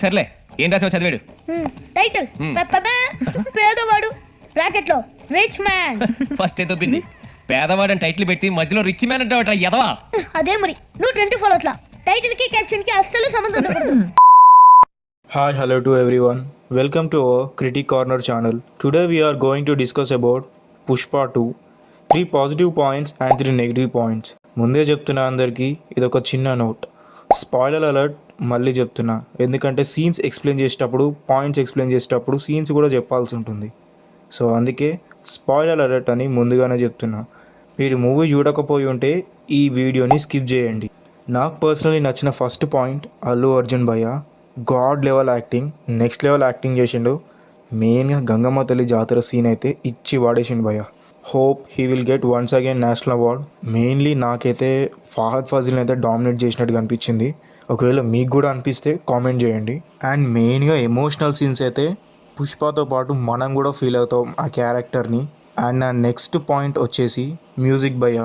సర్లే ఏం రాసావు చదివాడు. టైటిల్ పేదవాడు బ్రాకెట్ లో రిచ్ మ్యాన్. ఫస్ట్ ఏదో బింది పేదవాడని టైటిల్ పెట్టి మధ్యలో రిచ్ మ్యాన్ అంటే ఎదవా. అదే మరి నువ్వు 24 అట్లా టైటిల్ కి క్యాప్షన్ కి అస్సలు సంబంధం ఉండకూడదు. Hi, hello to everyone. Welcome to our Critic Corner channel. Today we are going to discuss about Pushpa 2. 3 positive points and 3 negative points. ముందే చెప్తున్నా అందరికీ ఇదొక చిన్న నోట్. స్పాయిలర్ అలర్ట్ మళ్ళీ చెప్తున్నా, ఎందుకంటే సీన్స్ ఎక్స్ప్లెయిన్ చేసేటప్పుడు పాయింట్స్ ఎక్స్ప్లెయిన్ చేసేటప్పుడు సీన్స్ కూడా చెప్పాల్సి ఉంటుంది. సో అందుకే స్పాయిలర్ అలర్ట్ అని ముందుగానే చెప్తున్నా. మీరు మూవీ చూడకపోయి ఉంటే ఈ వీడియోని స్కిప్ చేయండి. నాకు పర్సనలీ నచ్చిన ఫస్ట్ పాయింట్ అల్లు అర్జున్ భయ్య God level acting, next level acting చేసిండు. మెయిన్గా గంగమ్మ తల్లి జాతర సీన్ అయితే ఇచ్చి వాడేసిండు భయ్య. Hope he will get once again national award. Mainly నాకైతే ఫహద్ ఫాజిల్ని అయితే డామినేట్ చేసినట్టుగా అనిపించింది. ఒకవేళ మీకు కూడా అనిపిస్తే కామెంట్ చేయండి. అండ్ మెయిన్గా ఎమోషనల్ సీన్స్ అయితే పుష్పతో పాటు మనం కూడా ఫీల్ అవుతాం ఆ క్యారెక్టర్ని. అండ్ నా నెక్స్ట్ పాయింట్ వచ్చేసి మ్యూజిక్ భయ్య.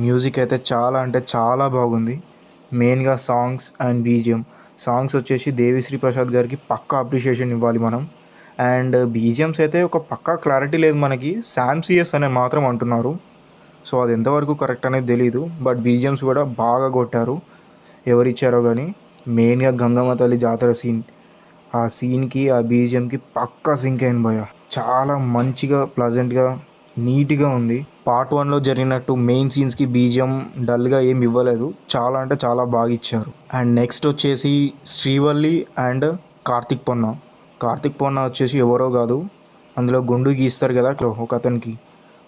మ్యూజిక్ అయితే చాలా అంటే చాలా బాగుంది. మెయిన్గా సాంగ్స్ అండ్ బీజిఎం. సాంగ్స్ వచ్చేసి దేవిశ్రీ ప్రసాద్ గారికి పక్కా అప్రిషియేషన్ ఇవ్వాలి మనం. అండ్ బీజిఎమ్స్ అయితే ఒక పక్కా క్లారిటీ లేదు మనకి, శామ్సియస్ అనే మాత్రం అంటున్నారు. సో అది ఎంతవరకు కరెక్ట్ అనేది తెలీదు, బట్ బీజిఎమ్స్ కూడా బాగా కొట్టారు. ఎవరిచ్చారో కానీ మెయిన్గా గంగమ్మ తల్లి జాతర సీన్, ఆ సీన్కి ఆ బీజిఎంకి పక్కా సింక్ అయింది భయ్య. చాలా మంచిగా ప్లజెంట్గా నీట్గా ఉంది. పార్ట్ 1లో జరిగినట్టు మెయిన్ సీన్స్కి బీజిఎం డల్గా ఏం ఇవ్వలేదు, చాలా అంటే చాలా బాగా ఇచ్చారు. అండ్ నెక్స్ట్ వచ్చేసి శ్రీవల్లి అండ్ కార్తిక్ పొన్న. కార్తిక్ పొన్న వచ్చేసి ఎవరో కాదు, అందులో గుండు గీస్తారు కదా ఒక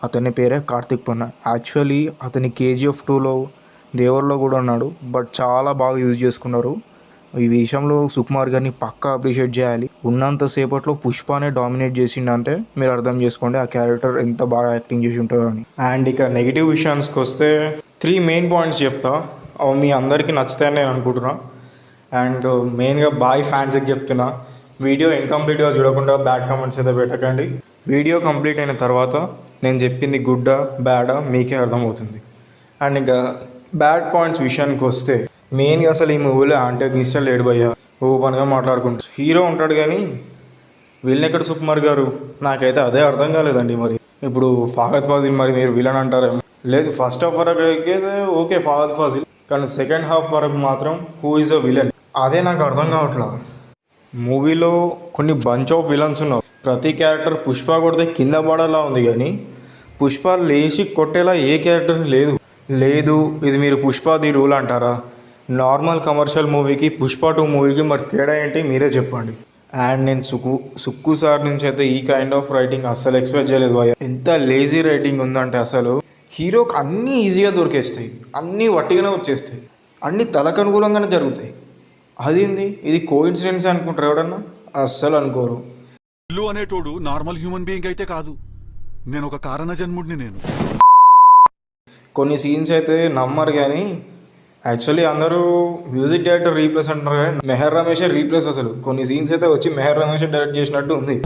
అతని పేరే కార్తిక్ పొన్న. యాక్చువల్లీ అతని KGF 2లో దేవర్లో కూడా ఉన్నాడు, బట్ చాలా బాగా యూజ్ చేసుకున్నారు. ఈ విషయంలో సుకుమార్ గారిని పక్కా అప్రిషియేట్ చేయాలి. ఉన్నంతసేపట్లో పుష్పనే డామినేట్ చేసిండంటే మీరు అర్థం చేసుకోండి ఆ క్యారెక్టర్ ఎంత బాగా యాక్టింగ్ చేసి ఉంటారో అని. అండ్ ఇక నెగిటివ్ విషయానికి వస్తే 3 మెయిన్ పాయింట్స్ చెప్తా, అవి మీ అందరికీ నచ్చుతాయని నేను అనుకుంటున్నా. అండ్ మెయిన్గా బాయ్ ఫ్యాన్స్కి చెప్తున్నా, వీడియో ఇన్కంప్లీట్గా చూడకుండా బ్యాడ్ కామెంట్స్ అయితే పెట్టకండి. వీడియో కంప్లీట్ అయిన తర్వాత నేను చెప్పింది గుడ్డా బ్యాడా మీకే అర్థమవుతుంది. అండ్ ఇంకా బ్యాడ్ పాయింట్స్ విషయానికి వస్తే మెయిన్గా అసలు ఈ మూవీలో యాంటాగనిస్ట్ లేడు భయ్య. ఓపెన్గా మాట్లాడుకుంటారు, హీరో ఉంటాడు కానీ వీళ్ళని ఎక్కడ సుకుమార్ గారు, నాకైతే అదే అర్థం కాలేదండి. మరి ఇప్పుడు ఫహద్ ఫాజిల్ మరి మీరు విలన్ అంటారేమో, లేదు ఫస్ట్ హాఫ్ వరకు అయితే ఓకే ఫహద్ ఫాజిల్, కానీ సెకండ్ హాఫ్ వరకు మాత్రం హూ ఈజ్ అ విలన్ అదే నాకు అర్థం కావట్లా. మూవీలో కొన్ని బంచ్ ఆఫ్ విలన్స్ ఉన్నారు, ప్రతి క్యారెక్టర్ పుష్ప కొడితే కింద పడేలా ఉంది కానీ పుష్ప లేచి కొట్టేలా ఏ క్యారెక్టర్ లేదు. ఇది మీరు పుష్పది రూల్ అంటారా? నార్మల్ కమర్షియల్ మూవీకి పుష్ప 2 మూవీకి మరి తేడా ఏంటి మీరే చెప్పండి. అండ్ నేను సుక్కు సార్ నుంచి అయితే ఈ కైండ్ ఆఫ్ రైటింగ్ అస్సలు ఎక్స్పెక్ట్ చేయలేదు భయ్య. ఎంత లేజీ రైటింగ్ ఉందంటే అసలు హీరోకి అన్నీ ఈజీగా దొరికేస్తాయి, అన్నీ వట్టిగానే వచ్చేస్తాయి, అన్నీ తలకు అనుకూలంగానే జరుగుతాయి. అదేంది ఇది కోఇన్సిడెన్స్ అనుకుంటారు ఎవడన్నా? అస్సలు అనుకోరు. ఇల్లు అనేటోడు నార్మల్ హ్యూమన్ బీయింగ్ అయితే కాదు, నేను ఒక కారణ జన్ముడిని. నేను కొన్ని సీన్స్ అయితే నమ్మరు కానీ యాక్చువల్లీ అందరూ మ్యూజిక్ డైరెక్టర్ రీప్లేస్ అంటున్నారు కానీ మెహర్ రమేషే రీప్లేస్. అసలు కొన్ని సీన్స్ అయితే వచ్చి మెహర్ రమేషే డైరెక్ట్ చేసినట్టు ఉంది.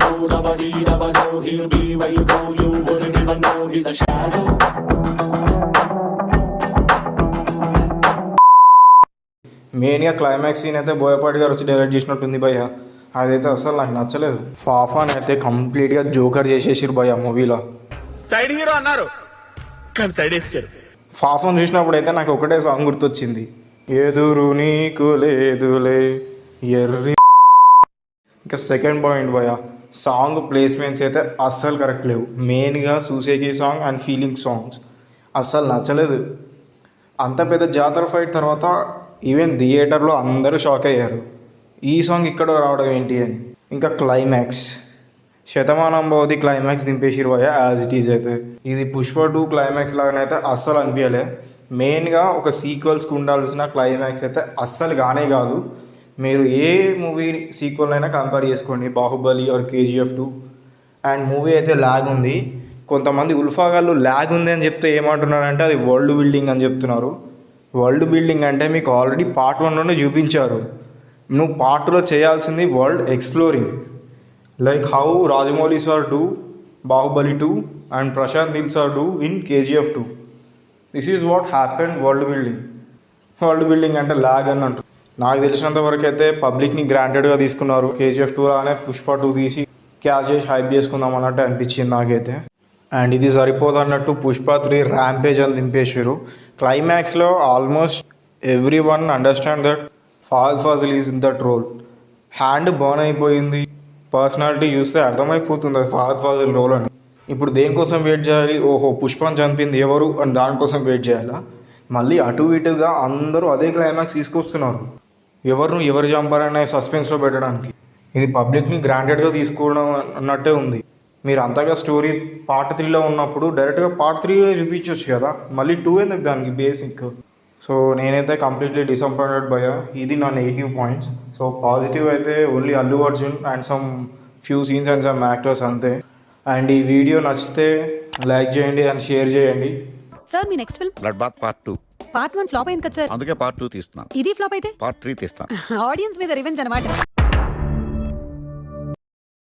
మెయిన్గా క్లైమాక్స్ సీన్ అయితే బోయపాటి గారు వచ్చి డైరెక్ట్ చేసినట్టుంది భయ్య. అదైతే అసలు నాకు నచ్చలేదు. ఫాఫాన్ అయితే కంప్లీట్గా జోకర్ చేసేసారు భయ్య మూవీలో. సైడ్ హీరో అన్నారు కానీ సైడ్ వేసారు. ఫాఫాన్ చూసినప్పుడు అయితే నాకు ఒకటే సాంగ్ గుర్తొచ్చింది, ఎదురు నీకు లేదులే ఎర్రి. ఇంకా సెకండ్ పాయింట్ భయ్య, సాంగ్ ప్లేస్మెంట్స్ అయితే అస్సలు కరెక్ట్ లేవు. మెయిన్గా సూసేకి సాంగ్ అండ్ ఫీలింగ్ సాంగ్స్ అస్సలు నచ్చలేదు. అంత పెద్ద జాతర ఫైట్ తర్వాత ఈవెన్ థియేటర్లో అందరూ షాక్ అయ్యారు, ఈ సాంగ్ ఇక్కడ రావడం ఏంటి అని. ఇంకా క్లైమాక్స్ శతమానం భవతి క్లైమాక్స్ దింపేసిరు భయ్య యాజ్ ఇట్ ఈజ్. అయితే ఇది పుష్ప 2 క్లైమాక్స్ లాగానైతే అస్సలు అనిపించలే. మెయిన్గా ఒక సీక్వెల్స్కి ఉండాల్సిన క్లైమాక్స్ అయితే అస్సలు కానే కాదు. మీరు ఏ మూవీ సీక్వెల్ అయినా కంపేర్ చేసుకోండి, Baahubali or KGF 2. And movie అయితే ల్యాగ్ ఉంది. కొంతమంది ఉల్ఫాగాళ్ళు ల్యాగ్ ఉంది అని చెప్తే ఏమంటున్నారంటే అది వరల్డ్ బిల్డింగ్ అని చెప్తున్నారు. వరల్డ్ బిల్డింగ్ అంటే మీకు ఆల్రెడీ పార్ట్ 1లోనే చూపించారు, నువ్వు పార్ట్ 2లో చేయాల్సింది world exploring. Like how Rajamouli sir do Bahubali 2 and Prashant Nil sir do in KGF 2. This is what happened world building. World building అంటే లాగ్ అని అంటారు. నాకు తెలిసినంత వరకు అయితే పబ్లిక్ని గ్రాంటెడ్గా తీసుకున్నారు. కేజీఎఫ్ 2 లానే పుష్ప 2 తీసి క్యాచ్ చేసి హైప్ చేసుకుందాం అన్నట్టు అనిపించింది నాకైతే. అండ్ ఇది సరిపోదన్నట్టు పుష్ప 3 ర్యాంపేజ్ అని దింపేసారు. క్లైమాక్స్లో almost everyone understand that Fahadh Faasil is in that role. Hand burn అయిపోయింది. పర్సనాలిటీ చూస్తే అర్థమైపోతుంది అది ఫహద్ ఫాజిల్ రోల్ అని. ఇప్పుడు దేనికోసం వెయిట్ చేయాలి? ఓహో పుష్పని చంపింది ఎవరు అని దానికోసం వెయిట్ చేయాలా? మళ్ళీ అటు ఇటుగా అందరూ అదే క్లైమాక్స్ తీసుకొస్తున్నారు. ఎవరు చంపారనే సస్పెన్స్లో పెట్టడానికి. ఇది పబ్లిక్ని గ్రాంటెడ్గా తీసుకోవడం అన్నట్టే ఉంది. మీరు అంతగా స్టోరీ పార్ట్ 3లో ఉన్నప్పుడు డైరెక్ట్గా పార్ట్ 3 చూపించవచ్చు కదా, మళ్ళీ 2 ఎందుకు దానికి బేసిక్. సో నేనైతే కంప్లీట్లీ డిసప్పాయింటెడ్ భయ్యా. ఇది నా నెగిటివ్ పాయింట్స్. సో పాజిటివ్ అయితే only Allu Arjun and some few scenes and some actors అంతే. అండ్ ఈ వీడియో నచ్చితే లైక్ చేయండి అండ్ షేర్ చేయండి. సార్ మీ next film blood bath part 2. Part 1 flop అయింది కదా సార్, అందుకే పార్ట్ 2 తీస్తున్నాను. ఇది ఫ్లాప్ అయితే పార్ట్ 3 తీస్తాను. ఆడియన్స్ మీద రివెంజ్ అనమాట.